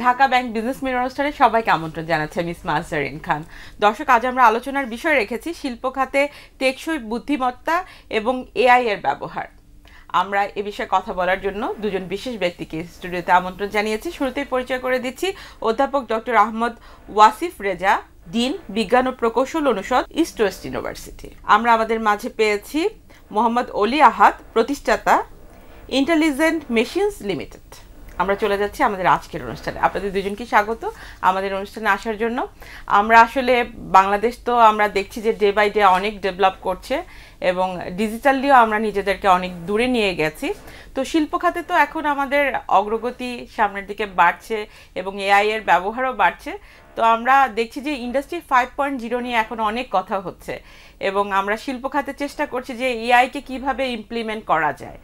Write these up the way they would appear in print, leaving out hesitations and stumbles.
Dhaka bank business mirror অনুষ্ঠানে সবাইকে আমন্ত্রণ জানাচ্ছি আমি ইসমা আজহারিন খান। দর্শক, আজ আমরা আলোচনার বিষয় রেখেছি শিল্প খাতে টেকসই বুদ্ধিমত্তা এবং এআই এর ব্যবহার। আমরা এ বিষয়ে কথা বলার জন্য দুজন বিশেষ ব্যক্তিকে স্টুডিওতে আমন্ত্রণ জানিয়েছি। শুরুতেই পরিচয় করে দিচ্ছি অধ্যাপক ডক্টর আহমদ ওয়াসিফ রেজা, ডিন, বিজ্ঞান ও প্রকৌশল অনুষদ, ইস্ট ওয়েস্ট ইউনিভার্সিটি। আমরা আমাদের মাঝে পেয়েছি মোহাম্মদ অলি আহাদ, প্রতিষ্ঠাতা ইন্টেলিজেন্ট মেশিনস লিমিটেড। আমরা চলে যাচ্ছি আমাদের আজকের অনুষ্ঠানে। আপনাদের দুজনকে স্বাগত আমাদের অনুষ্ঠানে আসার জন্য। আমরা আসলে বাংলাদেশ তো আমরা দেখছি যে ডে বাই ডে অনেক ডেভেলপ করছে এবং ডিজিটালিও আমরা নিজেদেরকে অনেক দূরে নিয়ে গেছি। তো শিল্প খাতে তো এখন আমাদের অগ্রগতি সামনের দিকে বাড়ছে এবং এআই এর ব্যবহারও বাড়ছে। তো আমরা দেখছি যে ইন্ডাস্ট্রি 5.0 নিয়ে এখন অনেক কথা হচ্ছে এবং আমরা শিল্প খাতে চেষ্টা করছি যে এআইকে কিভাবে ইমপ্লিমেন্ট করা যায়।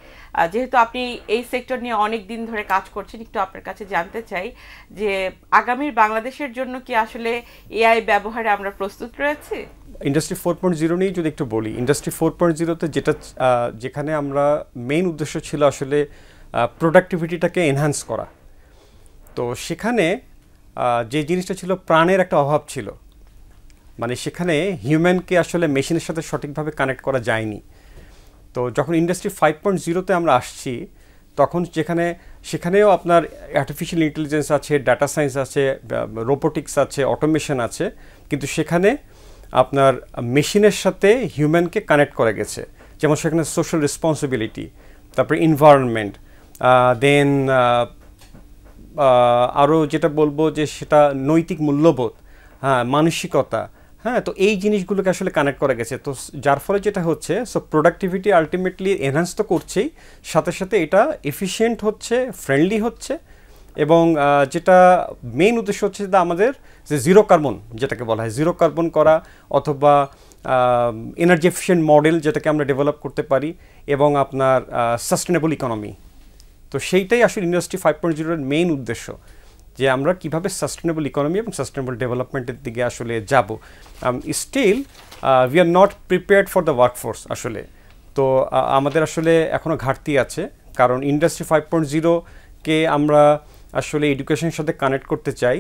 যেহেতু আপনি এই সেক্টর নিয়ে অনেক দিন ধরে কাজ করছেন, একটু আপনার কাছে জানতে চাই যে আগামীর বাংলাদেশের জন্য কি আসলে এআই ব্যবহারে আমরা প্রস্তুত রয়েছি? ইন্ডাস্ট্রি 4.0 নিয়ে যদি একটু বলি, ইন্ডাস্ট্রি 4.0-তে যেখানে আমরা মেইন উদ্দেশ্য ছিল আসলে প্রোডাক্টিভিটিটাকে এনহ্যান্স করা। তো সেখানে যে জিনিসটা ছিল, প্রাণের একটা অভাব ছিল, মানে সেখানে হিউম্যানকে আসলে মেশিনের সাথে সঠিকভাবে কানেক্ট করা যায়নি। তো যখন ইন্ডাস্ট্রি 5.0-তে আমরা আসছি, তখন সেখানেও আপনার আর্টিফিশিয়াল ইন্টেলিজেন্স আছে, ডাটা সায়েন্স আছে, রোবোটিক্স আছে, অটোমেশন আছে, কিন্তু সেখানে আপনার মেশিনের সাথে হিউম্যানকে কানেক্ট করা গেছে। যেমন সেখানে সোশ্যাল রেসপন্সিবিলিটি, তারপরে এনভায়রনমেন্ট, দেন আরও যেটা বলবো যে সেটা নৈতিক মূল্যবোধ, মানসিকতা, তো এই জিনিসগুলোকে আসলে কানেক্ট করা গেছে। তো যার ফলে যেটা হচ্ছে, সো প্রোডাক্টিভিটি আলটিমেটলি এনহ্যান্স তো করছেই, সাথে সাথে এটা এফিশিয়েন্ট হচ্ছে, ফ্রেন্ডলি হচ্ছে, এবং যেটা মেইন উদ্দেশ্য হচ্ছে যে আমাদের যে জিরো কার্বন যেটাকে বলা হয়, জিরো কার্বন করা, অথবা এনার্জি এফিশিয়েন্ট মডেল যেটাকে আমরা ডেভেলপ করতে পারি, এবং আপনার সাস্টেনেবল ইকোনমি। তো সেইটাই আসলে ইন্ডাস্ট্রি 5.0-এর মেইন উদ্দেশ্য, যে আমরা কিভাবে সাস্টেনেবল ইকোনমি এবং সাস্টেনেবল ডেভেলপমেন্টের দিকে আসলে যাব। Still we are not prepared for the workforce আসলে। তো আমাদের আসলে এখনও ঘাটতি আছে, কারণ ইন্ডাস্ট্রি 5.0-কে আমরা আসলে এডুকেশনের সাথে কানেক্ট করতে চাই,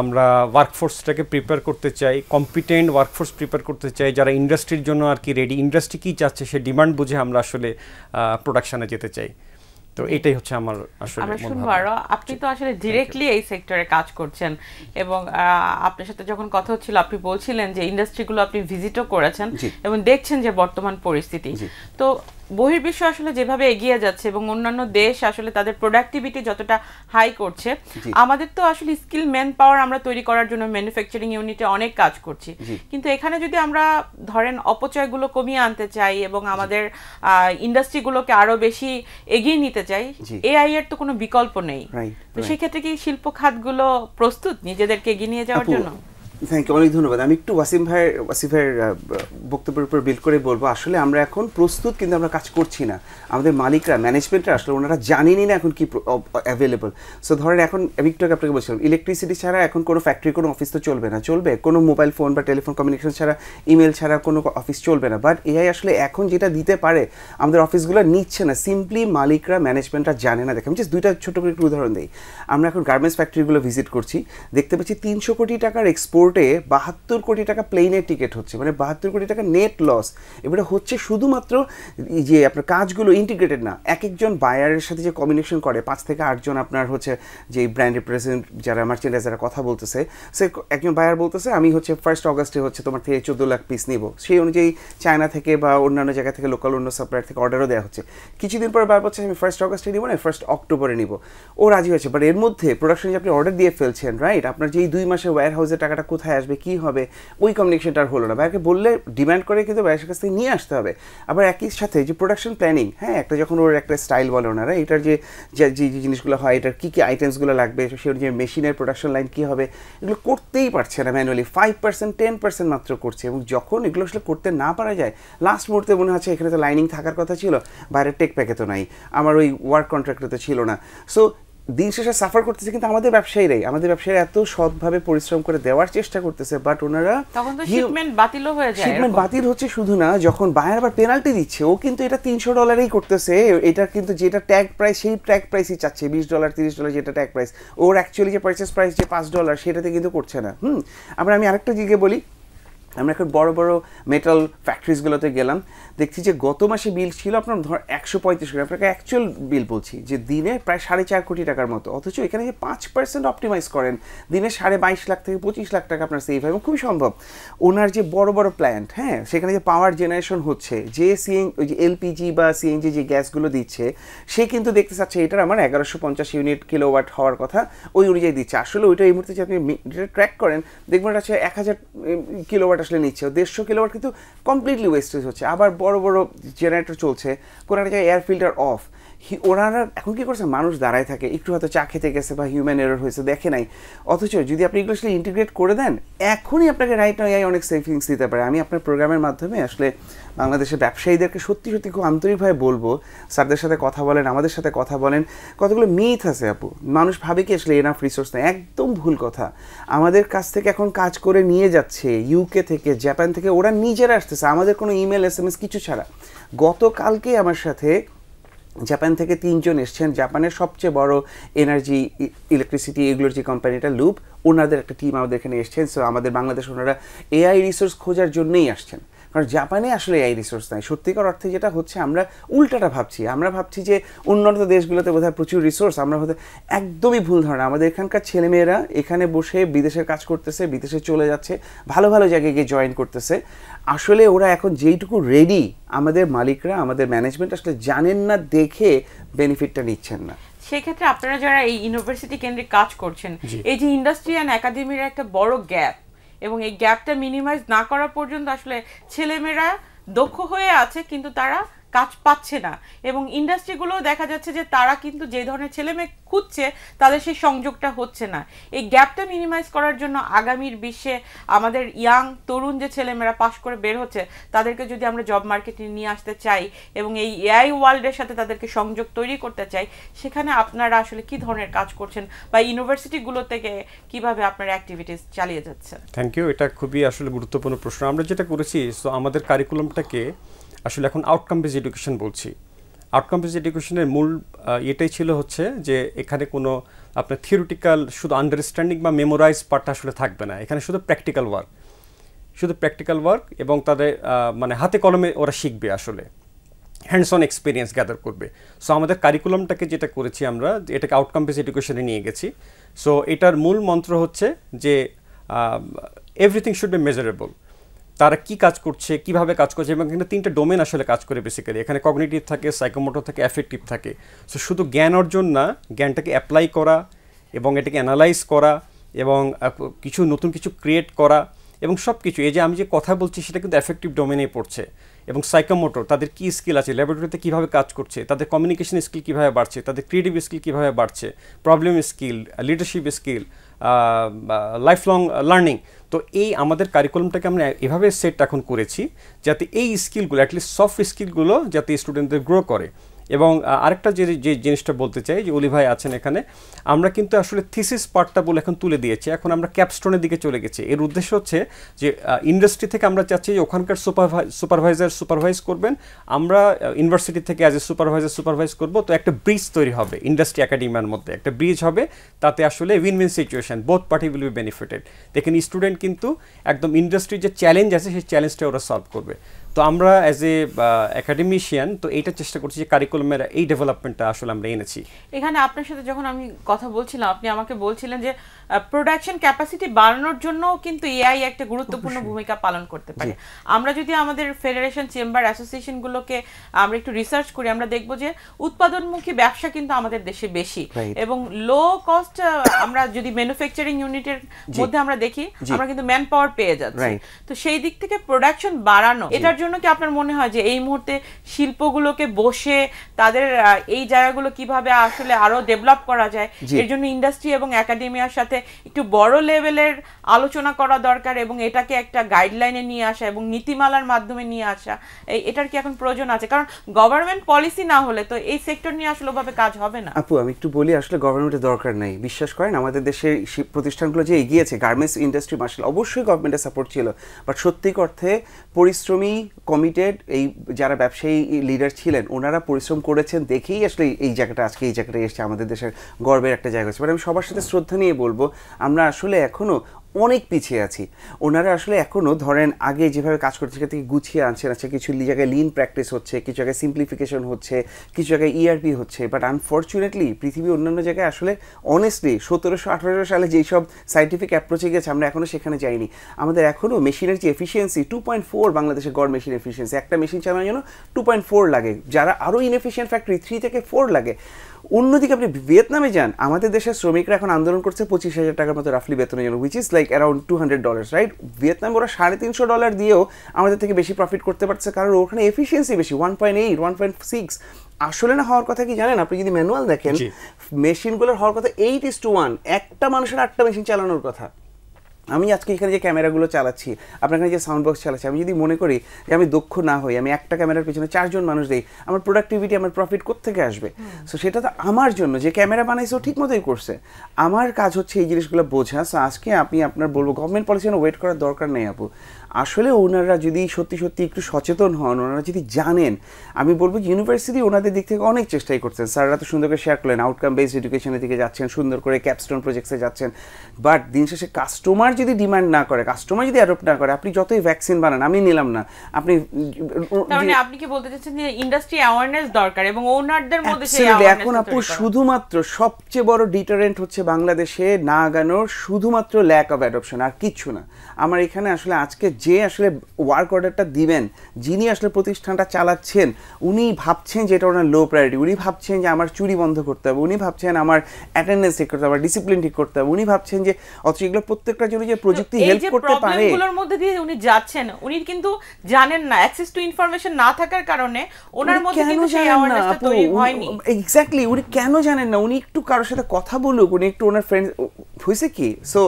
আমরা ওয়ার্কফোর্সটাকে প্রিপেয়ার করতে চাই, কম্পিটেন্ট ওয়ার্কফোর্স প্রিপেয়ার করতে চাই, যারা ইন্ডাস্ট্রির জন্য আর কি রেডি, ইন্ডাস্ট্রি কী চাচ্ছে সে ডিমান্ড বুঝে আমরা আসলে প্রোডাকশানে যেতে চাই। তো এটাই হচ্ছে আমার আসলে। আমরা শুনবো আরো, আপনি তো আসলে ডিরেক্টলি এই সেক্টরে কাজ করছেন এবং আপনার সাথে যখন কথা হচ্ছিল আপনি বলছিলেন যে ইন্ডাস্ট্রিগুলো আপনি ভিজিটও করেছেন এবং দেখছেন যে বর্তমান পরিস্থিতি। তো বহির্বিশ্ব আসলে যেভাবে এগিয়ে যাচ্ছে এবং অন্যান্য দেশ আসলে তাদের প্রোডাক্টিভিটি যতটা হাই করছে, আমাদের তো আসলে স্কিল ম্যান পাওয়ার আমরা তৈরি করার জন্য ম্যানুফ্যাকচারিং ইউনিটে অনেক কাজ করছি, কিন্তু এখানে যদি আমরা ধরেন অপচয়গুলো কমিয়ে আনতে চাই এবং আমাদের ইন্ডাস্ট্রিগুলোকে আরো বেশি এগিয়ে নিতে চাই, এআই এর তো কোনো বিকল্প নেই। তো সেই ক্ষেত্রে কি শিল্প খাতগুলো প্রস্তুত নিজেদেরকে এগিয়ে নিয়ে যাওয়ার জন্য? থ্যাংক ইউ, অনেক ধন্যবাদ। আমি একটু ওয়াসিফের বক্তব্যের উপর বিল্ড করে বলবো, আসলে আমরা এখন প্রস্তুত, কিন্তু আমরা কাজ করছি না। আমাদের মালিকরা, ম্যানেজমেন্টরা আসলে ওনারা জানেনই না এখন কি অ্যাভেলেবল। সো ধরেন এখন আমি একটু আপনাকে বলছিলাম, ইলেকট্রিসিটি ছাড়া এখন কোনো ফ্যাক্টরি, কোনো অফিস তো চলবে না, চলবে কোনো মোবাইল ফোন বা টেলিফোন কমিউনিকেশন ছাড়া, ইমেল ছাড়া কোনো অফিস চলবে না। বাট এআই আসলে এখন যেটা দিতে পারে আমাদের অফিসগুলো নিচ্ছে না, সিম্পলি মালিকরা, ম্যানেজমেন্টরা জানে না। দেখেন জাস্ট দুইটা ছোটো করে একটু উদাহরণ দিই। আমরা এখন গার্মেন্টস ফ্যাক্টরিগুলো ভিজিট করছি, দেখতে পাচ্ছি 300 কোটি টাকার এক্সপোর্টে 72 কোটি টাকা প্লেনের টিকিট হচ্ছে, মানে 72 কোটি টাকা নেট লস। এবারে হচ্ছে শুধুমাত্র যে আপনার কাজগুলো ইন্টিগ্রেটেড না, এক একজন বায়ারের সাথে যে কমিউনিকেশন করে 5 থেকে 8 জন আপনার হচ্ছে যে ব্র্যান্ড রিপ্রেজেন্ট যারা মার্চেন্ডাইজ যারা কথা বলতেছে, সে একজন বায়ার বলতেছে আমি হচ্ছে 1 আগস্টে হচ্ছে তোমার থেকে 14 লাখ পিস নিব, সেই অনুযায়ী চায়না থেকে বা অন্যান্য জায়গা থেকে লোকাল অন্য সাপ্লায়ার থেকে অর্ডারও দেওয়া হচ্ছে। কিছুদিন পরে বায়ার বলছে আমি 1 আগস্টে নিব না, 1 অক্টোবরে নিব। ও রাজি হয়েছে, বাট এর মধ্যে প্রোডাকশনে যে আপনি অর্ডার দিয়ে ফেলছেন, রাইট, আপনার যে এই 2 মাসের ওয়্যার হাউসের টাকাটা কোথায় আসবে, কি হবে, ওই কমিউনিকেশনটা আর হলো না। বায়ারকে বললে ডিমান্ড করে কিন্তু বায়ারের কাছ থেকে নিয়ে আসতে হবে। আবার একই সাথে যে প্রোডাকশন প্ল্যানিং, একটা যখন ওর একটা স্টাইল বলে ওনারা, এটার যে জিনিসগুলো হয়, এটার কী কী আইটেমসগুলো লাগবে, সে অনুযায়ী মেশিনের প্রোডাকশন লাইন কী হবে, এগুলো করতেই পারছে না ম্যানুয়ালি। 5%, 10% মাত্র করছে। এবং যখন এগুলো আসলে করতে না পারা যায়, লাস্ট মুহূর্তে মনে হচ্ছে এখানে তো লাইনিং থাকার কথা ছিল, বাইরের টেক প্যাকে তো নাই, আমার ওই ওয়ার্ক কন্ট্রাক্টে তো ছিল না। সো দিন শেষে সাফার করতেছে কিন্তু আমাদের ব্যবসায়ীরা এত সৎভাবে পরিশ্রম করে দেওয়ার চেষ্টা করতেছে, বাট ওনারা তখন তো শিপমেন্ট বাতিলও হয়ে যায়। শিপমেন্ট বাতিল হচ্ছে শুধু না, যখন বায়ার আবার পেনাল্টি দিচ্ছে, ও কিন্তু এটা $300 করতেছে, এটা কিন্তু যেটা ট্যাগ প্রাইস সেই ট্যাগ প্রাইসই চাচ্ছে, $20 $30 যেটা ট্যাগ প্রাইস, ওর অ্যাকচুয়ালি যে পারচেস প্রাইস যে $5 সেটাতে কিন্তু করছে না। আবার আমি আরেকটা দিকে বলি, আমরা এখন বড় বড় মেটাল ফ্যাক্টরিজগুলোতে গেলাম, দেখছি যে গত মাসে বিল ছিল আপনার ধর 135 কোটি, আপনাকে অ্যাকচুয়াল বিল বলছি যে দিনে প্রায় 4.5 কোটি টাকার মতো, অথচ এখানে যে 5% অপটিমাইজ করেন দিনে 22.5 লাখ থেকে 25 লাখ টাকা আপনার সেভ হয়, এবং খুবই সম্ভব। ওনার যে বড় বড় প্ল্যান্ট, হ্যাঁ, সেখানে যে পাওয়ার জেনারেশন হচ্ছে, যে ওই যে এলপিজি বা সিএনজি যে গ্যাসগুলো দিচ্ছে, সে কিন্তু দেখতে চাচ্ছে এটার আমার 1150 ইউনিট কিলোওয়াট হওয়ার কথা, ওই অনুযায়ী দিচ্ছে। আসলে ওইটা এই মুহূর্তে যে আপনি ট্র্যাক করেন দেখবেন এটা হচ্ছে 1000 কিলোওয়াট আসলে নিচ্ছে, 150 কিলোওয়াট কিন্তু কমপ্লিটলি ওয়েস্টেজ হচ্ছে। আবার বড় বড় জেনারেটর চলছে, কোনো একটা জায়গায় এয়ার ফিল্টার অফ, ওনারা এখন কি করছে, মানুষ দাঁড়ায় থাকে, একটু হয়তো চা খেতে গেছে বা হিউম্যান এরর হয়েছে দেখে নাই, অথচ যদি আপনি এগুলো আসলে ইন্টিগ্রেট করে দেন এখনই আপনাকে রাইট নাও এআই অনেক সেভিংস দিতে পারে। আমি আপনার প্রোগ্রামের মাধ্যমে আসলে বাংলাদেশের ব্যবসায়ীদেরকে সত্যি সত্যি খুব আন্তরিকভাবে বলবো, স্যারদের সাথে কথা বলেন, আমাদের সাথে কথা বলেন। কতগুলো মিথ আছে আপু, মানুষ ভাবে কি আসলে এনাফ রিসোর্স নেই, একদম ভুল কথা। আমাদের কাছ থেকে এখন কাজ করে নিয়ে যাচ্ছে ইউকে থেকে, জাপান থেকে, ওরা নিজেরা আসতেছে আমাদের কোনো ইমেল SMS কিছু ছাড়া। গতকালকে আমার সাথে জাপান থেকে 3 জন এসছেন, জাপানের সবচেয়ে বড় এনার্জি ইলেকট্রিসিটি এগুলোর যে কোম্পানিটা লুপ, ওনাদের একটা টিম আমাদের এখানে এসছেন। সো আমাদের বাংলাদেশ ওনারা এআই রিসোর্স খোঁজার জন্যই আসছেন, কারণ জাপানে আসলে এআই রিসোর্স নাই। সত্যিকার অর্থে যেটা হচ্ছে, আমরা উল্টাটা ভাবছি, আমরা ভাবছি যে উন্নত দেশগুলোতে বোধহয় প্রচুর রিসোর্স, আমরা হয়তো একদমই ভুল ধারণা। আমাদের এখানকার ছেলেমেয়েরা এখানে বসে বিদেশের কাজ করতেছে, বিদেশে চলে যাচ্ছে, ভালো ভালো জায়গায় গিয়ে জয়েন করতেছে। আসলে ওরা এখন যেইটুকু রেডি, আমাদের মালিকরা, আমাদের ম্যানেজমেন্ট আসলে জানেন না দেখে বেনিফিটটা নিচ্ছেন না। সেক্ষেত্রে আপনারা যারা এই ইউনিভার্সিটি কেন্দ্রে কাজ করছেন, এই যে ইন্ডাস্ট্রি অ্যান্ড একাডেমির একটা বড় গ্যাপ, এবং এই গ্যাপটা মিনিমাইজ না করা পর্যন্ত আসলে ছেলেমেয়েরা দক্ষ হয়ে আছে কিন্তু তারা কাজ পাচ্ছে না, এবং ইন্ডাস্ট্রিগুলো দেখা যাচ্ছে যে তারা কিন্তু যে ধরনের ছেলেমেয়ে খুঁজছে তাদের সেই সংযোগটা হচ্ছে না। এই গ্যাপটা মিনিমাইজ করার জন্য আগামীর বিশ্বে আমাদের ইয়াং তরুণ যে ছেলেমেয়েরা পাশ করে বের হচ্ছে তাদেরকে যদি আমরা জব মার্কেটে নিয়ে আসতে চাই এবং এই এআই ওয়ার্ল্ডের সাথে তাদেরকে সংযোগ তৈরি করতে চাই, সেখানে আপনারা আসলে কি ধরনের কাজ করছেন বা ইউনিভার্সিটিগুলো থেকে কিভাবে আপনারা অ্যাক্টিভিটিস চালিয়ে যাচ্ছেন? থ্যাংক ইউ, এটা খুবই আসলে গুরুত্বপূর্ণ প্রশ্ন। আমরা যেটা করেছি, সো আমাদের কারিকুলামটাকে আসলে এখন আউটকাম বেস এডুকেশন বলছি। আউটকাম বেস এডুকেশনের মূল এটাই ছিল হচ্ছে যে এখানে কোনো আপনার থিওরিটিক্যাল শুধু আন্ডারস্ট্যান্ডিং বা মেমোরাইজ পার্টটা আসলে থাকবে না, এখানে শুধু প্র্যাকটিক্যাল ওয়ার্ক এবং তাদের মানে হাতে কলমে ওরা শিখবে, আসলে হ্যান্ডস অন এক্সপিরিয়েন্স গ্যাদার করবে। সো আমাদের কারিকুলামটাকে যেটা করেছি আমরা, এটাকে আউটকাম বেস এডুকেশনে নিয়ে গেছি। সো এটার মূল মন্ত্র হচ্ছে যে এভরিথিং শুড বি মেজারেবল। তারা কি কাজ করছে, কিভাবে কাজ করছে, এবং এখানে 3টে ডোমেন আসলে কাজ করে বেসিক্যালি। এখানে কগনিটিভ থাকে, সাইকোমোটর থাকে, অ্যাফেক্টিভ থাকে। সো শুধু জ্ঞান অর্জন না, জ্ঞানটাকে অ্যাপ্লাই করা এবং এটাকে অ্যানালাইজ করা এবং কিছু নতুন কিছু ক্রিয়েট করা এবং সব কিছু, এই যে আমি যে কথা বলছি সেটা কিন্তু অ্যাফেক্টিভ ডোমেনে পড়ছে। এবং সাইকোমোটর, তাদের কী স্কিল আছে, ল্যাবরেটরিতে কীভাবে কাজ করছে, তাদের কমিউনিকেশন স্কিল কীভাবে বাড়ছে, তাদের ক্রিয়েটিভ স্কিল কীভাবে বাড়ছে, problem skill, leadership skill, life long learning. তো এই আমাদের কারিকুলামটাকে আমরা এভাবে সেট এখন করেছি যাতে এই স্কিলগুলো, অ্যাটলিস্ট সফট স্কিলগুলো যাতে স্টুডেন্টদের গ্রো করে। এবং আরেকটা যে জিনিসটা বলতে চাই, যে অলি ভাই আছেন এখানে, আমরা কিন্তু আসলে থিসিস পার্টটা বলে এখন তুলে দিয়েছি, এখন আমরা ক্যাপস্টোনের দিকে চলে গেছি। এর উদ্দেশ্য হচ্ছে যে ইন্ডাস্ট্রি থেকে আমরা চাচ্ছি যে ওখানকার সুপারভাইজ করবেন, আমরা ইউনিভার্সিটি থেকে অ্যাজ এ সুপারভাইজ করব। তো একটা ব্রিজ তৈরি হবে ইন্ডাস্ট্রি একাডেমিয়ার মধ্যে, একটা ব্রিজ হবে, তাতে আসলে win win situation, both party will be benefited. দেখেন স্টুডেন্ট কিন্তু একদম ইন্ডাস্ট্রির যে চ্যালেঞ্জ আছে সেই চ্যালেঞ্জটা ওরা সলভ করবে। তো আমরা অ্যাজ এ একাডেমিশিয়ান তো এইটা চেষ্টা করছি যে কারিকুলামের এই ডেভেলপমেন্টটা আসলে আমরা এনেছি। এখানে আপনার সাথে যখন আমি কথা বলছিলাম, আপনি আমাকে বলছিলেন যে প্রোডাকশন ক্যাপাসিটি বাড়ানোর জন্য কিন্তু এআই একটা গুরুত্বপূর্ণ ভূমিকা পালন করতে পারে। আমরা যদি আমাদের ফেডারেশন, চেম্বার, অ্যাসোসিয়েশনগুলোকে আমরা একটু রিসার্চ করি, আমরা দেখব যে উৎপাদনমুখী ব্যবসা কিন্তু আমাদের দেশে বেশি, এবং লো কস্ট আমরা যদি ম্যানুফ্যাকচারিং ইউনিটের মধ্যে আমরা দেখি, আমরা কিন্তু ম্যান পাওয়ার পেয়ে যাচ্ছি। তো সেই দিক থেকে প্রোডাকশন বাড়ানো, এটার জন্য জন্য কি আপনার মনে হয় যে এই মুহূর্তে শিল্পগুলোকে বসে তাদের এই জায়গাগুলো কিভাবে আসলে আরো ডেভেলপ করা যায়, এর জন্য ইন্ডাস্ট্রি এবং একাডেমিয়ার সাথে একটু বড় লেভেলের আলোচনা করা দরকার এবং এটাকে একটা গাইডলাইনে নিয়ে আসা এবং নীতিমালার মাধ্যমে নিয়ে আসা, এটার কি এখন প্রয়োজন আছে? কারণ গভর্নমেন্ট পলিসি না হলে তো এই সেক্টর নিয়ে আসলে ওভাবে কাজ হবে না। আপু আমি একটু বলি, আসলে গভর্নমেন্টের দরকার নাই, বিশ্বাস করেন আমাদের দেশের প্রতিষ্ঠানগুলো যে এগিয়েছে, গার্মেন্টস ইন্ডাস্ট্রি মার্শাল অবশ্যই গভর্নমেন্টের সাপোর্ট ছিল, বাট সত্যি অর্থে পরিশ্রমী কমিটেড এই যারা ব্যবসায়ী লিডার ছিলেন ওনারা পরিশ্রম করেছেন দেখেই আসলে এই জায়গাটা আজকে এই জায়গাটা এসছে, আমাদের দেশের গর্বের একটা জায়গা হচ্ছে। বাট আমি সবার সাথে শ্রদ্ধা নিয়ে বলবো আমরা আসলে এখনো অনেক পিছিয়ে আছি। ওনারা আসলে এখনও ধরেন আগে যেভাবে কাজ করছে সেখান থেকে গুছিয়ে আনছেন, আচ্ছা কিছু জায়গায় লিন প্র্যাকটিস হচ্ছে, কিছু জায়গায় সিম্পলিফিকেশন হচ্ছে, কিছু জায়গায় ইআরপি হচ্ছে, বাট আনফর্চুনেটলি পৃথিবীর অন্যান্য জায়গায় আসলে অনেস্টলি 1700-1800 সালে যেই সব সাইন্টিফিক অ্যাপ্রোচে গেছে আমরা এখনও সেখানে যাইনি। আমাদের এখনও মেশিনের যে এফিসিয়েন্সি 2.4 বাংলাদেশের গড় মেশিন এফিসিয়েন্সি, একটা মেশিন চালানোর জন্য 2.4 লাগে, যারা আরও ইনএফিসিয়েন্ট ফ্যাক্টরি 3 থেকে 4 লাগে। অন্যদিকে আপনি ভিয়েতনামে যান, আমাদের দেশের শ্রমিকরা এখন আন্দোলন করছে 25,000 টাকার মতো রাফলি বেতনের জন্য, which is like around $200, right? Vietnam ওরা $350 দিয়েও আমাদের থেকে বেশি প্রফিট করতে পারছে, কারণ ওখানে এফিসিয়েন্সি বেশি, 1.8 1.6। আসলে না হওয়ার কথা কি জানেন, আপনি যদি ম্যানুয়াল দেখেন মেশিনগুলোর হওয়ার কথা 8:1, একটা মানুষের 8টা মেশিন চালানোর কথা। আমি আজকে এখানে যে ক্যামেরাগুলো চালাচ্ছি, আপনার এখানে যে সাউন্ড বক্স চালাচ্ছি, আমি যদি মনে করি যে আমি দক্ষ না হই, আমি একটা ক্যামেরার পিছনে 4 জন মানুষ দিই, আমার প্রোডাক্টিভিটি আমার প্রফিট কোত্থেকে আসবে? সো সেটা তো আমার জন্য, যে ক্যামেরা বানাইছে ও ঠিক মতোই করছে, আমার কাজ হচ্ছে এই জিনিসগুলো বোঝা। সো আজকে আপনি আপনার বলবো গভর্নমেন্ট পলিসি ওয়েট করার দরকার নেই আপু। আসলে ওনারা যদি সত্যি সত্যি একটু সচেতন হন, ওনারা যদি জানেন, আমি বলবো ইউনিভার্সিটি ওনাদের দিক থেকে অনেক চেষ্টাই করছেন, স্যাররা তো সুন্দর করে শেয়ার করলেন, আউটকাম বেসড এডুকেশনের দিকে যাচ্ছেন, সুন্দর করে ক্যাপস্টোন প্রজেক্টসে যাচ্ছেন, বাট দিন শেষে কাস্টমার যদি ডিমান্ড না করে, কাস্টমার যদি অ্যাডপ্ট না করে, আপনি যতই ভ্যাকসিন বানান, আমি নিলাম না, আপনি মানে আপনি কি বলতে চাচ্ছেন যে ইন্ডাস্ট্রি অ্যাওয়ারনেস দরকার এবং ওনারদের মধ্যে সেই অ্যাওয়ারনেস এখন আপু শুধুমাত্র সবচেয়ে বড় ডিটারেন্ট হচ্ছে বাংলাদেশে না আগানোর শুধুমাত্র ল্যাক অফ অ্যাডপশন, আর কিচ্ছু না। আমার এখানে আসলে আজকে যে আসলে ওয়ার্ক অর্ডারটা দিবেন, যিনি আসলে প্রতিষ্ঠানটা চালাচ্ছেন, উনি ভাবছেন যে এটা ওনার লো প্রায়োরিটি, উনি ভাবছেন যে আমার চুরি বন্ধ করতে হবে, উনি ভাবছেন আমার অ্যাটেন্ডেন্স ঠিক করতে হবে, আমার ডিসিপ্লিন ঠিক করতে হবে, উনি ভাবছেন যে অথচ এগুলো প্রত্যেকটার জন্য যে প্রযুক্তি হেল্প করতে পারে, এগুলোর মধ্যে দিয়ে উনি যাচ্ছেন, উনি কিন্তু জানেন না, অ্যাক্সেস টু ইনফরমেশন না থাকার কারণে ওনার মধ্যে কিন্তু সেই অ্যাওয়ারনেসটা তৈরি হয়নি। এক্স্যাক্টলি, উনি কেন জানেন না? উনি একটু কারোর সাথে কথা বলুক, উনি একটু ওনার ফ্রেন্ড হয়েছে কি। সো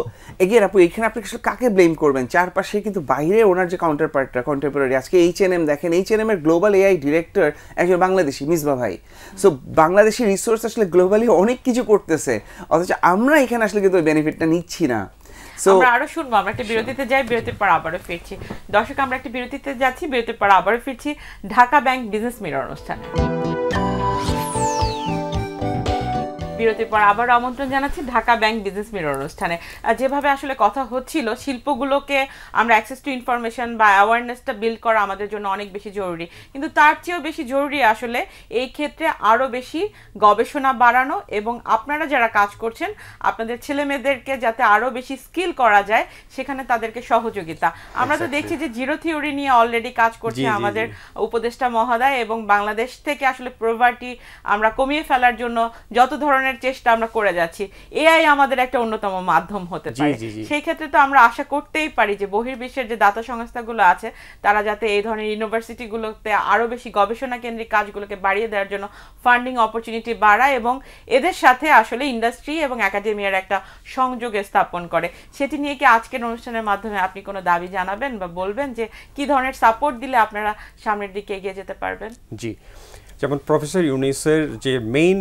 এগেন আপু এখানে আপনি আসলে কাকে ব্লেম করবেন? চারপাশে কিন্তু বাইরে ওনার যে কাউন্টার পার্টটা কন্টেম্পোরারি, আজকে H&M দেখেন, H&M এর গ্লোবাল AI ডিরেক্টর একজন বাংলাদেশি, মিসবা ভাই। সো বাংলাদেশি রিসোর্স আসলে গ্লোবালি অনেক কিছু করতেছে, অথচ আমরা এখানে আসলে কিন্তু ওই বেনিফিটটা নিচ্ছি না। আমরা আরো শুনবো, আমরা একটা বিরতিতে যাই, বিরতির পর আবারও ফিরছি। দর্শক, আমরা একটা বিরতিতে যাচ্ছি, বিরতির পর আবারও ফিরছি ঢাকা ব্যাংক বিজনেস মিরর অনুষ্ঠানে। বিরতির পর আবার আমন্ত্রণ জানাচ্ছি ঢাকা ব্যাংক বিজনেস মিরর অনুষ্ঠানে। যেভাবে আসলে কথা হচ্ছিল, শিল্পগুলোকে আমরা অ্যাক্সেস টু ইনফরমেশন বা অ্যাওয়ারনেসটা বিল্ড করা আমাদের জন্য অনেক বেশি জরুরি, কিন্তু তার চেয়েও বেশি জরুরি আসলে এই ক্ষেত্রে আরও বেশি গবেষণা বাড়ানো এবং আপনারা যারা কাজ করছেন আপনাদের ছেলে মেয়েদেরকে যাতে আরও বেশি স্কিল করা যায় সেখানে তাদেরকে সহযোগিতা। আমরা তো দেখছি যে জিরো থিওরি নিয়ে অলরেডি কাজ করছে আমাদের উপদেষ্টা মহোদয়, এবং বাংলাদেশ থেকে আসলে পভার্টি আমরা কমিয়ে ফেলার জন্য যত ধরনের চেষ্টা আমরা করে যাচ্ছি, এআই আমাদের একটা অন্যতম মাধ্যম হতে পারে। সেই ক্ষেত্রে তো আমরা আশা করতেই পারি যে বহির্বিশ্বের যে দাতা সংস্থাগুলো আছে তারা যাতে এই ধরনের ইউনিভার্সিটিগুলোতে আরো বেশি গবেষণা কেন্দ্রিক কাজগুলোকে বাড়িয়ে দেওয়ার জন্য ফান্ডিং অপরচুনিটি বাড়ায় এবং এদের সাথে আসলে ইন্ডাস্ট্রি এবং একাডেমিয়ার একটা সংযোগ স্থাপন করে। সেটি নিয়ে কি আজকের অনুষ্ঠানের মাধ্যমে আপনি কোনো দাবি জানাবেন বা বলবেন যে কি ধরনের সাপোর্ট দিলে আপনারা সামনের দিকে এগিয়ে যেতে পারবেন? জি, যেমন প্রফেসর ইউনিসের যে মেইন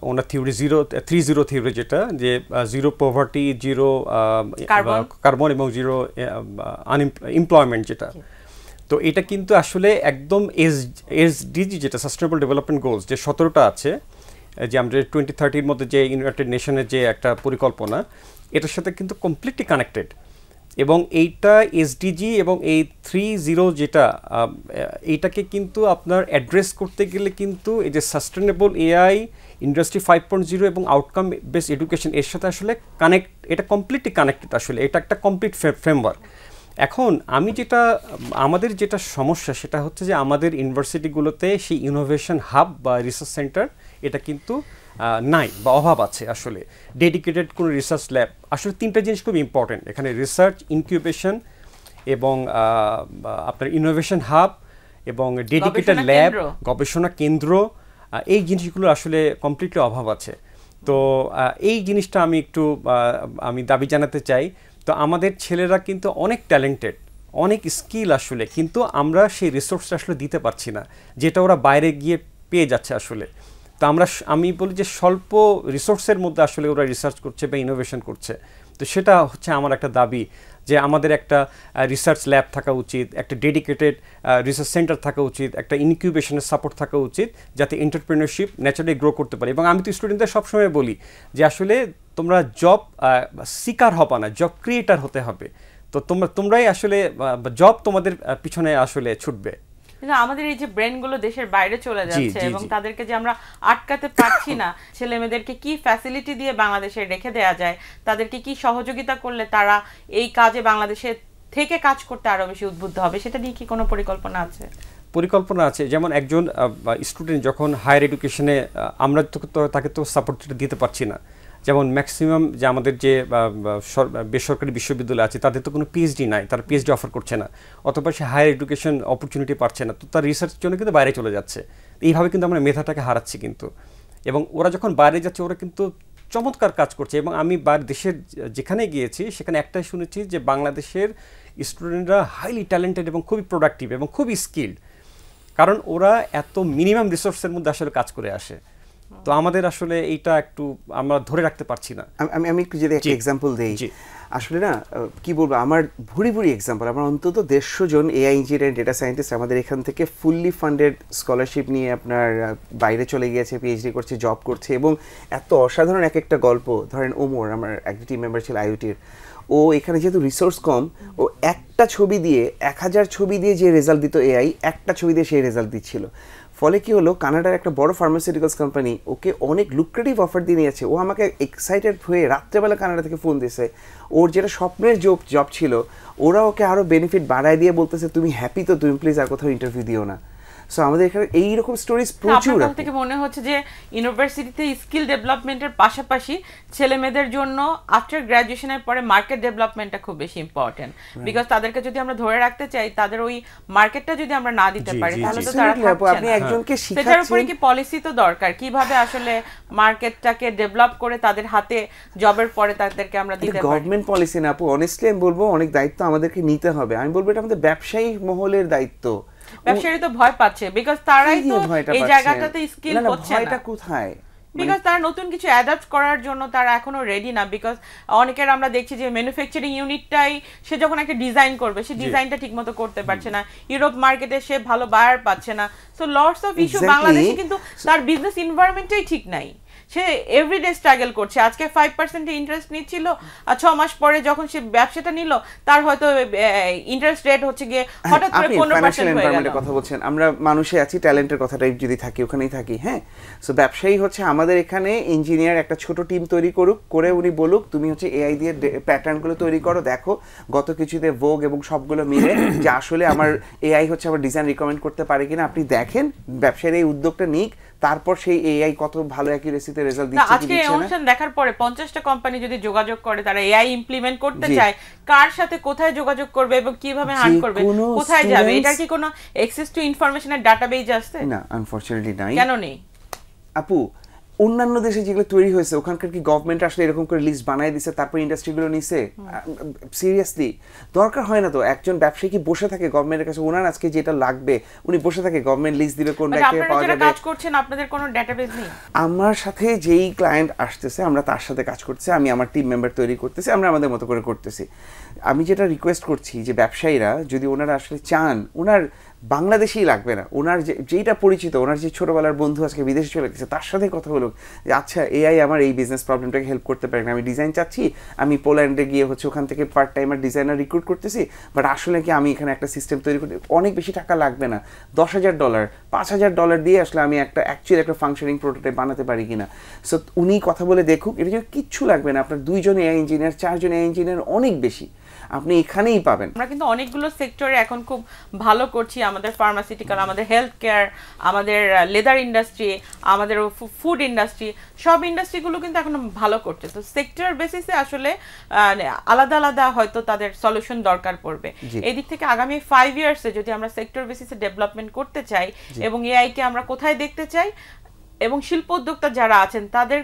ওনার থিওরি 030 থিওরি, যেটা যে জিরো পভার্টি, জিরো কার্বন এবং জিরো এমপ্লয়মেন্ট, যেটা তো এটা কিন্তু আসলে একদম এসডিজি যেটা সাস্টেনেবল ডেভেলপমেন্ট গোলস যে 17টা আছে, যে আমাদের 2030-র মধ্যে যে ইউনাইটেড নেশনের যে একটা পরিকল্পনা, এটার সাথে কিন্তু কমপ্লিটলি কানেক্টেড। এবং এইটা এসডিজি এবং এই 30 যেটা এইটাকে কিন্তু আপনার অ্যাড্রেস করতে গেলে কিন্তু এই যে সাস্টেনেবল এআই, ইন্ডাস্ট্রি 5.0 এবং আউটকাম বেসড এডুকেশন এর সাথে আসলে কানেক্ট, এটা কমপ্লিটলি কানেক্টেড। আসলে এটা একটা কমপ্লিট ফ্রেমওয়ার্ক। এখন আমাদের যেটা সমস্যা সেটা হচ্ছে যে আমাদের ইউনিভার্সিটিগুলোতে সেই ইনোভেশন হাব বা রিসার্চ সেন্টার এটা কিন্তু নাই বা অভাব আছে। আসলে ডেডিকেটেড কোনো রিসার্চ ল্যাব, আসলে 3টা জিনিস খুব ইম্পর্টেন্ট এখানে, রিসার্চ, ইনকিউবেশন এবং আপনার ইনোভেশন হাব এবং ডেডিকেটেড ল্যাব, গবেষণা কেন্দ্র, এই জিনিসগুলো আসলে কমপ্লিটলি অভাব আছে। তো এই জিনিসটা আমি দাবি জানাতে চাই। তো আমাদের ছেলেরা কিন্তু অনেক ট্যালেন্টেড, অনেক স্কিল আসলে, কিন্তু আমরা সেই রিসোর্সটা আসলে দিতে পারছি না, যেটা ওরা বাইরে গিয়ে পেয়ে যাচ্ছে আসলে। তো আমি বলি যে স্বল্প রিসোর্সের মধ্যে আসলে ওরা রিসার্চ করছে বা ইনোভেশন করছে। তো সেটা হচ্ছে আমার একটা দাবি যে আমাদের একটা রিসার্চ ল্যাব থাকা উচিত, একটা ডেডিকেটেড রিসার্চ সেন্টার থাকা উচিত, একটা ইনকিউবেশনের সাপোর্ট থাকা উচিত, যাতে এন্টারপ্রেনারশিপ ন্যাচারালি গ্রো করতে পারে। এবং আমি তো স্টুডেন্টদের সবসময় বলি যে আসলে তোমরা জব সিকার হবা না, জব ক্রিয়েটার হতে হবে। তো তোমরাই আসলে জব তোমাদের পিছনে আসলে ছুটবে। কিন্তু আমাদের এই যে ব্রেনগুলো দেশের বাইরে চলে যাচ্ছে এবং তাদেরকে যে আমরা আটকাতে পারছি না, ছেলে মেয়েদেরকে কি ফ্যাসিলিটি দিয়ে বাংলাদেশে রেখে দেওয়া যায়, তাদেরকে কি সহযোগিতা করলে তারা এই কাজে বাংলাদেশে থেকে কাজ করতে আরো বেশি উদ্বুদ্ধ হবে, সেটা নিয়ে কি কোনো পরিকল্পনা আছে? পরিকল্পনা আছে। যেমন একজন স্টুডেন্ট যখন হায়ার এডুকেশনে, আমরা তাকে তো সাপোর্ট দিতে পারছি না। যেমন ম্যাক্সিমাম যে আমাদের যে বেসরকারি বিশ্ববিদ্যালয় আছে তাদের তো কোনো পিএইচডি নাই, তারা পিএইচডি অফার করছে না, অথবা সে হায়ার এডুকেশন অপরচুনিটি পাচ্ছে না, তো তার রিসার্চের জন্য কিন্তু বাইরে চলে যাচ্ছে। এইভাবে কিন্তু আমরা মেধাটাকে হারাচ্ছি কিন্তু। এবং ওরা যখন বাইরে যাচ্ছে ওরা কিন্তু চমৎকার কাজ করছে। এবং আমি দেশের যেখানে গিয়েছি সেখানে একটাই শুনেছি যে বাংলাদেশের স্টুডেন্টরা হাইলি ট্যালেন্টেড এবং খুবই প্রোডাক্টিভ এবং খুবই স্কিল্ড, কারণ ওরা এত মিনিমাম রিসোর্সের মধ্যে আসলে কাজ করে আসে। তো আমাদের আসলে এইটা একটু আমরা ধরে রাখতে পারছি না। আমি একটু যদি একটা এক্সাম্পল দেই, আসলে না কি বলবো, আমার ভুরি এক্সাম্পল, আমার অন্তত 150 জন এআই ইঞ্জিনিয়ার, ডেটা সায়েন্টিস্ট আমাদের এখান থেকে ফুললি ফান্ডেড স্কলারশিপ নিয়ে আপনার বাইরে চলে গিয়েছে, পিএইচডি করছে, জব করছে। এবং এত অসাধারণ এক একটা গল্প। ধরেন ওমর, আমার একটা টিম মেম্বার ছিল আইওটির, ও এখানে যেহেতু রিসোর্স কম, ও একটা ছবি দিয়ে 1000 ছবি দিয়ে যে রেজাল্ট দিত এআই, একটা ছবি দিয়ে সেই রেজাল্ট দিচ্ছিল। ফলে কি হলো, কানাডার একটা বড় ফার্মাসিউটিক্যালস কোম্পানি ওকে অনেক লুক্রেটিভ অফার দিয়ে নিয়েছে। ও আমাকে এক্সাইটেড হয়ে রাত্রেবেলা কানাডা থেকে ফোন দিয়েছে, ওর যেটা স্বপ্নের জব ছিল, ওরা ওকে আরও বেনিফিট বাড়ায় দিয়ে বলতেছে তুমি হ্যাপি তো, তুমি প্লিজ আর কোথাও ইন্টারভিউ দিও না। সো আমাদের এখানে এইরকম স্টোরিজ প্রচুর। আপনার থেকে মনে হচ্ছে যে ইউনিভার্সিটিতে স্কিল ডেভেলপমেন্টের পাশাপাশি ছেলে মেয়েদের জন্য আফটার গ্র্যাজুয়েশনের পরে মার্কেট ডেভেলপমেন্টটা খুব বেশি ইম্পর্টেন্ট, বিকজ তাদেরকে যদি আমরা ধরে রাখতে চাই, তাদের ওই মার্কেটটা যদি আমরা না দিতে পারি তাহলে তো তারা আপনি একজনকে শিখাচ্ছেন। সেটার উপরে কি পলিসি তো দরকার, কিভাবে আসলে মার্কেটটাকে ডেভেলপ করে তাদের হাতে জবের পরে তাদেরকে আমরা দিতে পারি। গভর্নমেন্ট পলিসি না আপু, অনেস্টলি আমি বলবো অনেক দায়িত্ব আমাদেরকে নিতে হবে। আমি বলবো এটা আমাদের ব্যবসায়ী মহলের দায়িত্ব। ব্যবসায়ী তো ভয় পাচ্ছে, বিকজ তারাই তো এই জায়গাটাতে স্কিল হচ্ছে না। ভয়টা কোথায়? বিকজ তারা নতুন কিছু অ্যাডাপ্ট করার জন্য তারা এখনো রেডি না। বিকজ অনেকের আমরা দেখছি যে ম্যানুফ্যাকচারিং ইউনিটটাই সে যখন একটা ডিজাইন করবে, সে ডিজাইনটা ঠিকমতো করতে পারছে না, ইউরোপ মার্কেটে সে ভালো বায়ার পাচ্ছে না। So lots of issue. বাংলাদেশে কিন্তু তার বিজনেস এনভায়রনমেন্টটাই ঠিক নাই, সে এভরিডে স্ট্রাগল করছে। আজকে 5% ইন্টারেস্ট নিচ্ছিল, আর 6 মাস পরে যখন সে ব্যবসাটা নিল তার হয়তো ইন্টারেস্ট রেট হচ্ছে গিয়ে হঠাৎ করে 15% হয়ে গেল। কথা বলছেন, আমরা মানুষে আছি, ট্যালেন্টের কথাটাই যদি থাকি ওখানেই থাকি। হ্যাঁ, সো ব্যবসায়ী হচ্ছে আমাদের এখানে ইঞ্জিনিয়ার একটা ছোট টিম তৈরি করে উনি বলুক তুমি হচ্ছে এআই দিয়ে প্যাটার্নগুলো তৈরি করো, দেখো গত কিছুতে ভোগ এবং সবগুলো মিলে যে আসলে আমার এআই হচ্ছে আমার ডিজাইন রিকমেন্ড করতে পারে কিনা। আপনি দেখেন ব্যবসায়ীর এই উদ্যোগটা নিক, তারপর সেই এআই কত ভালো অ্যাকুরেসিতে রেজাল্ট দিচ্ছে। আজকে এই অনুষ্ঠান দেখার পরে 50টা কোম্পানি যদি যোগাযোগ করে, তারা এআই ইমপ্লিমেন্ট করতে চায়, কার সাথে কোথায় যোগাযোগ করবে এবং কিভাবে হ্যান্ড করবে, কোথায় যাবে, এটার কি কোনো অ্যাক্সেস টু ইনফরমেশনের ডাটাবেজ আছে? না, আনফরচুনেটলি নাই। কেন নেই আপু? অন্যান্য দেশে যেগুলো তৈরি হয়েছে ওখানকার কি গভর্নমেন্ট আসলে এরকম করে লিস্ট বানায় দিছে তারপর ইন্ডাস্ট্রিগুলো নিছে? সিরিয়াসলি দরকার হয় না তো। একজন ব্যবসায়ী কি বসে থাকে গভর্নমেন্টের কাছে, ওনার আজকে যেটা লাগবে উনি বসে থাকে, গভর্নমেন্ট লিস্ট দিবে কোন ব্যাংকে পাওয়া যাবে। কাজ করছেন, আপনাদের কোনো ডেটাবেস নেই? আমার সাথে যেই ক্লায়েন্ট আসতেছে আমরা তার সাথে কাজ করতেছি, আমি আমার টিম মেম্বার তৈরি করতেছি, আমরা আমাদের মতো করে করতেছি। আমি যেটা রিকোয়েস্ট করছি যে ব্যবসায়ীরা যদি ওনারা আসলে চান, ওনার বাংলাদেশেই লাগবে না, ওনার যেইটা পরিচিত, ওনার যে ছোটবেলার বন্ধু আজকে বিদেশে চলে গেছে তার সাথে কথা বলুক যে আচ্ছা এআই আমার এই বিজনেস প্রবলেমটাকে হেল্প করতে পারে না, আমি ডিজাইন চাচ্ছি, আমি পোল্যান্ডে গিয়ে হচ্ছে ওখান থেকে পার্ট টাইমার ডিজাইনার রিক্রুট করতেছি, বাট আসলে কি আমি এখানে একটা সিস্টেম তৈরি করতে অনেক বেশি টাকা লাগবে না, $10,000 $5,000 দিয়ে আসলে আমি একটা অ্যাকচুয়ালি একটা ফাংশনিং প্রোটোটাইপ বানাতে পারি কিনা। সো উনি কথা বলে দেখুক, এটা জন্য কিচ্ছু লাগবে না। আপনার 2 জন এআই ইঞ্জিনিয়ার, 4 জন এআই ইঞ্জিনিয়ার অনেক বেশি। আপনি এখানেই পাবেন। আমরা কিন্তু অনেকগুলো সেক্টরে এখন খুব ভালো করছি, আমাদের ফার্মাসিউটিক্যাল, আমাদের হেলথ কেয়ার, আমাদের লেদার ইন্ডাস্ট্রি, আমাদের ফুড ইন্ডাস্ট্রি, সব ইন্ডাস্ট্রিগুলো কিন্তু এখন ভালো করছে। তো সেক্টর বেসিসে আসলে আলাদা আলাদা হয়তো তাদের সলিউশন দরকার পড়বে। এই দিক থেকে আগামী 5 ইয়ার্সে যদি আমরা সেক্টর বেসিসে ডেভেলপমেন্ট করতে চাই এবং এআইকে আমরা কোথায় দেখতে চাই, এবং শিল্প উদ্যোক্তা যারা আছেন তাদের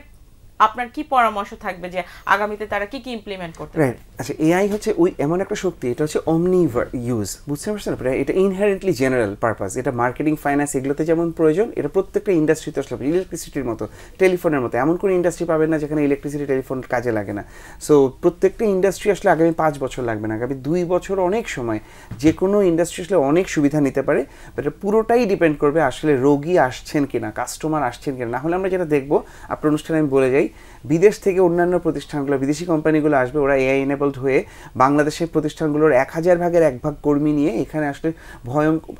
আপনার কি পরামর্শ থাকবে যে আগামীতে তারা কি কি ইমপ্লিমেন্ট করতে পারে? আচ্ছা, এআই হচ্ছে ওই এমন একটা শক্তি, এটা হচ্ছে অমনি ইউজ, বুঝতে পারছেন আপনারা? এটা ইনহেরেন্টলি জেনারেল পারপাস। এটা মার্কেটিং, ফাইন্যান্স এগুলোতে যেমন প্রয়োজন, এটা প্রত্যেকটা ইন্ডাস্ট্রিতে আসলে ইলেকট্রিসিটির মতো, টেলিফোনের মতো এমন কোনো ইন্ডাস্ট্রি পাবেন না যেখানে ইলেকট্রিসিটি টেলিফোন কাজে লাগে না। সো প্রত্যেকটা ইন্ডাস্ট্রি আসলে আগামী 5 বছর লাগবে না, আগামী 2 বছর অনেক সময় যে কোনো ইন্ডাস্ট্রি আসলে অনেক সুবিধা নিতে পারে। বাট এটা পুরোটাই ডিপেন্ড করবে আসলে রোগী আসছেন কিনা, কাস্টমার আসছেন কিনা। না হলে আমরা যেটা দেখবো, আপনার অনুষ্ঠানে আমি বলে যাই, বিদেশ থেকে অন্যান্য প্রতিষ্ঠানগুলো, বিদেশি কোম্পানিগুলো আসবে, ওরা এআই এনেবলড হয়ে বাংলাদেশের প্রতিষ্ঠানগুলোর 1000 ভাগের 1 ভাগ কর্মী নিয়ে এখানে আসলে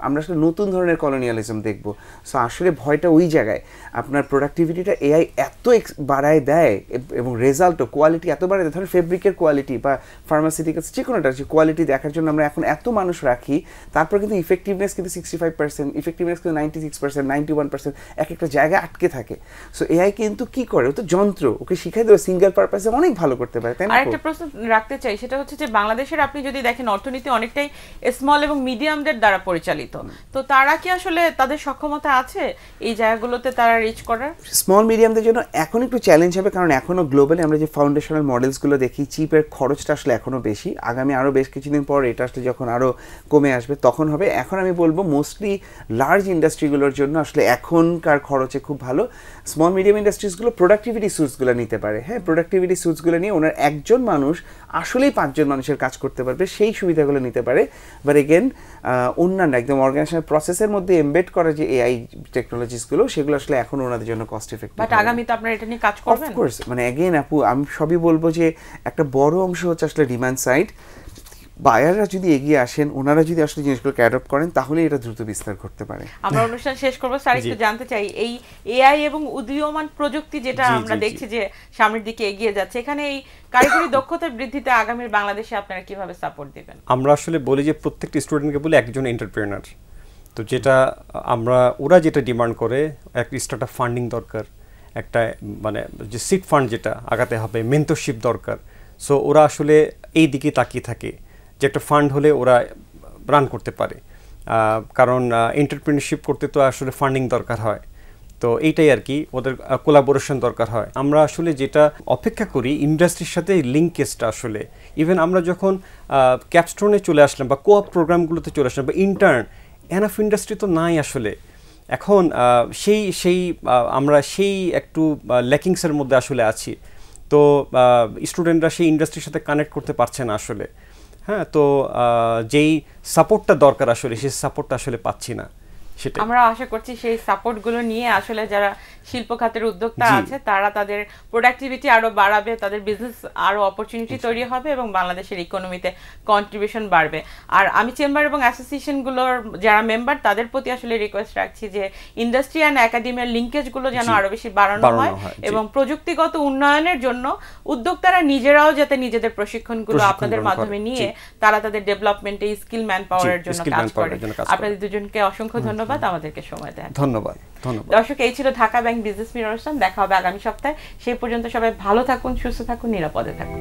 আমরা আসলে নতুন ধরনের কলোনিয়ালিজম দেখবো। সো আসলে ভয়টা ওই জায়গায়, আপনার প্রোডাক্টিভিটিটা এআই এত বাড়ায় দেয় এবং রেজাল্টও, কোয়ালিটি এত বাড়ায় দেয়। ধরেন ফেব্রিকের কোয়ালিটি বা ফার্মাসিউটিক্যালস যে কোনোটা কোয়ালিটি দেখার জন্য আমরা এখন এত মানুষ রাখি, তারপর কিন্তু ইফেক্টিভনেস কিন্তু 65%, ইফেক্টিভনেস কিন্তু 96%, 91%, এক একটা জায়গায় আটকে থাকে। সো এআই কিন্তু কি করে, ও তো যন্ত্র, ওকে শিখাই দেবে সিঙ্গেল পারপাসে অনেক ভালো করতে পারে, তাই না? আর একটা প্রশ্ন রাখতে চাই, সেটা হচ্ছে যে বাংলাদেশের আপনি যদি দেখেন অর্থনীতি অনেকটাই স্মল এবং মিডিয়ামদের দ্বারা পরিচালিত, তো তারা কি আসলে তাদের সক্ষমতা আছে এই জায়গাগুলোতে তারা রিচ করার? স্মল মিডিয়ামদের জন্য এখন একটু চ্যালেঞ্জ হবে, কারণ এখনো গ্লোবালি আমরা যে ফাউন্ডেশনাল মডেলসগুলো দেখি, চিপের খরচটা আসলে এখনো বেশি। আগামী আরও বেশ কিছুদিন পর এটা আসলে যখন আরও কমে আসবে তখন হবে। এখন আমি বলবো মোস্টলি লার্জ ইন্ডাস্ট্রিগুলোর জন্য আসলে এখনকার খরচে খুব ভালো। স্মল মিডিয়াম ইন্ডাস্ট্রিজগুলো প্রোডাক্টিভিটি সুটসগুলো নিতে পারে, হ্যাঁ, প্রোডাক্টিভিটি সুটসগুলো নিয়ে ওনার একজন মানুষ আসলেই 5 জন মানুষের কাজ করতে পারবে, সেই সুবিধাগুলো নিতে পারে। বাট এগেন অন্যান্য একদম অর্গানাইজেশনাল প্রসেসের মধ্যে এমবেড করা যে এআই টেকনোলজিসগুলো, সেগুলো আসলে এখন ওনাদের জন্য কস্ট এফেক্টিভ। বাট আগামীতে আপনারা এটা নিয়ে কাজ করবেন? অফকোর্স, মানে এগেন আপু, আমি সবই বলবো যে একটা বড় অংশ হচ্ছে আসলে ডিমান্ড সাইড। বায়াররা যদি এগিয়ে আসেন, ওনারা যদি আসলে জিনিসগুলোকে অ্যাডপ্ট করেন, তাহলে এটা দ্রুত বিস্তার করতে পারে। আমরা অনুষ্ঠান শেষ করব, স্যার একটু জানতে চাই এই এআই এবং উদীয়মান প্রযুক্তি যেটা আমরা দেখছি যে সামনের দিকে এগিয়ে যাচ্ছে, এখানে এই কারিগরি দক্ষতা বৃদ্ধিতে আগামীর বাংলাদেশে আপনারা কিভাবে সাপোর্ট দিবেন? আমরা আসলে বলি যে প্রত্যেকটা স্টুডেন্টকে বলে একজন এন্টারপ্রেনার। তো যেটা ওরা যেটা ডিমান্ড করে, একটা স্টার্টআপ ফান্ডিং দরকার, একটা মানে যে সিড ফান্ড যেটা আগাতে হবে, মেন্টরশিপ দরকার। সো ওরা আসলে এই দিকে তাকিয়ে থাকে যে একটা ফান্ড হলে ওরা রান করতে পারে, কারণ এন্টারপ্রেনারশিপ করতে তো আসলে ফান্ডিং দরকার হয়। তো এইটাই আর কি, ওদের কোলাবোরেশন দরকার হয়। আমরা আসলে যেটা অপেক্ষা করি ইন্ডাস্ট্রির সাথে লিঙ্কেজটা আসলে, ইভেন আমরা যখন ক্যাপস্টোনে চলে আসলাম বা কোঅপ প্রোগ্রামগুলোতে চলে আসলাম বা ইন্টার্ন, এনাফ ইন্ডাস্ট্রি তো নাই আসলে। এখন আমরা সেই একটু ল্যাকিংসের মধ্যে আসলে আছি। তো স্টুডেন্টরা সেই ইন্ডাস্ট্রির সাথে কানেক্ট করতে পারছে না আসলে। হ্যাঁ, তো যেই সাপোর্টটা দরকার আসলে সেই সাপোর্টটা আসলে পাচ্ছি না। আমরা আশা করছি সেই সাপোর্টগুলো নিয়ে আসলে যারা শিল্প খাতের উদ্যোক্তা আছে তারা তাদের প্রোডাক্টিভিটি আরো বাড়াবে, তাদের বিজনেস আরো অপরচুনিটি তৈরি হবে এবং বাংলাদেশের ইকোনমিতে কন্ট্রিবিউশন বাড়বে। আর আমি চেম্বার এবং অ্যাসোসিয়েশনগুলোর যারা মেম্বার তাদের প্রতি আসলে রিকোয়েস্ট রাখছি যে ইন্ডাস্ট্রি অ্যান্ড একাডেমিয়ার লিঙ্কেজগুলো যেন আরো বেশি বাড়ানো হয় এবং প্রযুক্তিগত উন্নয়নের জন্য উদ্যোক্তারা নিজেরাও যাতে নিজেদের প্রশিক্ষণগুলো আপনাদের মাধ্যমে নিয়ে তারা তাদের ডেভেলপমেন্টে স্কিল ম্যান পাওয়ারের জন্য কাজ করে। আপনাদের দুজনকে অসংখ্য ধন্যবাদ আমাদেরকে সময় দেন। ধন্যবাদ। দর্শক, এই ছিল ঢাকা ব্যাংক বিজনেস মিরর অনুষ্ঠান। দেখা হবে আগামী সপ্তাহে। সেই পর্যন্ত সবাই ভালো থাকুন, সুস্থ থাকুন, নিরাপদে থাকুন।